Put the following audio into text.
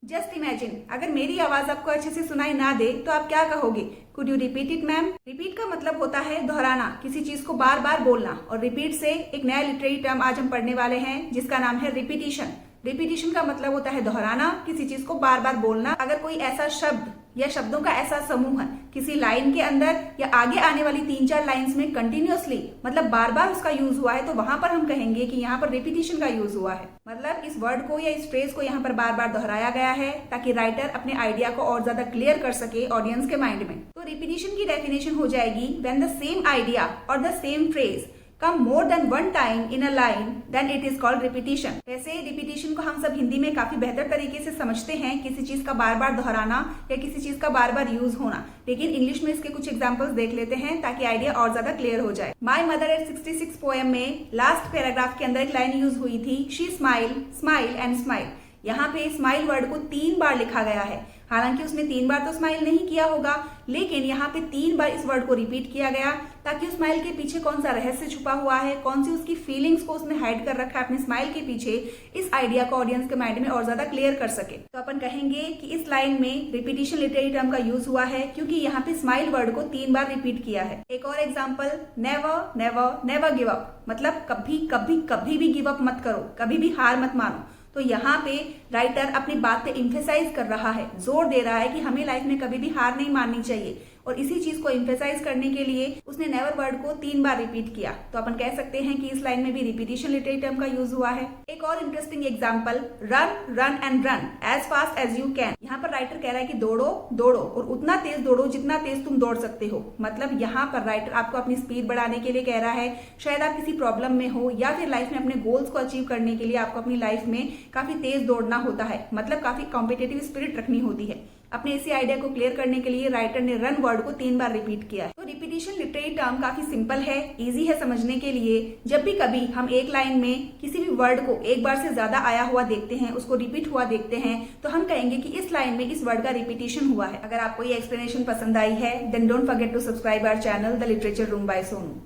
Just imagine, अगर मेरी आवाज आपको अच्छे से सुनाई ना दे तो आप क्या कहोगे? Could you repeat it ma'am? Repeat का मतलब होता है दोहराना, किसी चीज को बार बार बोलना। और रिपीट से एक नया लिटरेरी टर्म आज हम पढ़ने वाले हैं जिसका नाम है रिपीटिशन। रिपीटिशन का मतलब होता है दोहराना, किसी चीज को बार बार बोलना। अगर कोई ऐसा शब्द या शब्दों का ऐसा समूह है किसी लाइन के अंदर या आगे आने वाली 3-4 लाइंस में कंटिन्यूअसली मतलब बार बार उसका यूज हुआ है, तो वहां पर हम कहेंगे कि यहाँ पर रिपीटिशन का यूज हुआ है। मतलब इस वर्ड को या इस फ्रेज को यहाँ पर बार बार दोहराया गया है ताकि राइटर अपने आइडिया को और ज्यादा क्लियर कर सके ऑडियंस के माइंड में। तो रिपीटिशन की डेफिनेशन हो जाएगी व्हेन द सेम आइडिया और the same phrase come more than one time in a line then it is called repetition। वैसे रिपीटिशन को हम सब हिंदी में काफी बेहतर तरीके से समझते हैं, किसी चीज का बार बार दोहराना या किसी चीज का बार बार यूज होना। लेकिन इंग्लिश में इसके कुछ एग्जांपल्स देख लेते हैं ताकि आइडिया और ज्यादा क्लियर हो जाए। माई मदर एट 66 पोएम में लास्ट पैराग्राफ के अंदर एक लाइन यूज हुई थी, she smile smile and smile. यहाँ पे स्माइल वर्ड को 3 बार लिखा गया है। हालांकि उसने 3 बार तो स्माइल नहीं किया होगा, लेकिन यहाँ पे 3 बार इस वर्ड को रिपीट किया गया ताकि उस स्माइल के पीछे कौन सा रहस्य छुपा हुआ है, कौन सी उसकी फीलिंग्स को उसने हाइड कर रखा है अपने स्माइल के पीछे, इस आइडिया को ऑडियंस के माइंड में और ज्यादा क्लियर कर सके। तो अपन कहेंगे कि इस लाइन में रिपीटिशन लिटरेरी टर्म का यूज हुआ है क्योंकि यहाँ पे स्माइल वर्ड को 3 बार रिपीट किया है। एक और example, never never never give up, मतलब कभी कभी कभी भी गिव अप मत करो, कभी भी हार मत मानो। तो यहाँ पे राइटर अपनी बात पे इम्फेसाइज कर रहा है, जोर दे रहा है कि हमें लाइफ में कभी भी हार नहीं माननी चाहिए। और इसी चीज को इम्फेसाइज करने के लिए उसने नेवर वर्ड को 3 बार रिपीट किया। तो अपन कह सकते हैं कि इस लाइन में भी रिपीटिशन लिटरेरी टर्म का यूज हुआ है। एक और interesting example, run run and run as fast as you can. यहाँ पर राइटर कह रहा है कि दौड़ो दौड़ो और उतना तेज दौड़ो जितना तेज तुम दौड़ सकते हो। मतलब यहाँ पर राइटर आपको अपनी स्पीड बढ़ाने के लिए कह रहा है। शायद आप किसी प्रॉब्लम में हो या फिर लाइफ में अपने गोल्स को अचीव करने के लिए आपको अपनी लाइफ में काफी तेज दौड़ना होता है, मतलब काफी कॉम्पिटेटिव स्पिरिट रखनी होती है। अपने इसी आइडिया को क्लियर करने के लिए राइटर ने रन वर्ड को 3 बार रिपीट किया है। तो रिपीटिशन लिटरेरी टर्म काफी सिंपल है, इजी है समझने के लिए। जब भी कभी हम एक लाइन में किसी भी वर्ड को एक बार से ज्यादा आया हुआ देखते हैं, उसको रिपीट हुआ देखते हैं, तो हम कहेंगे कि इस लाइन में इस वर्ड का रिपीटिशन हुआ है। अगर आपको ये एक्सप्लेनेशन पसंद आई है then don't forget to subscribe our channel the literature room by Sonu.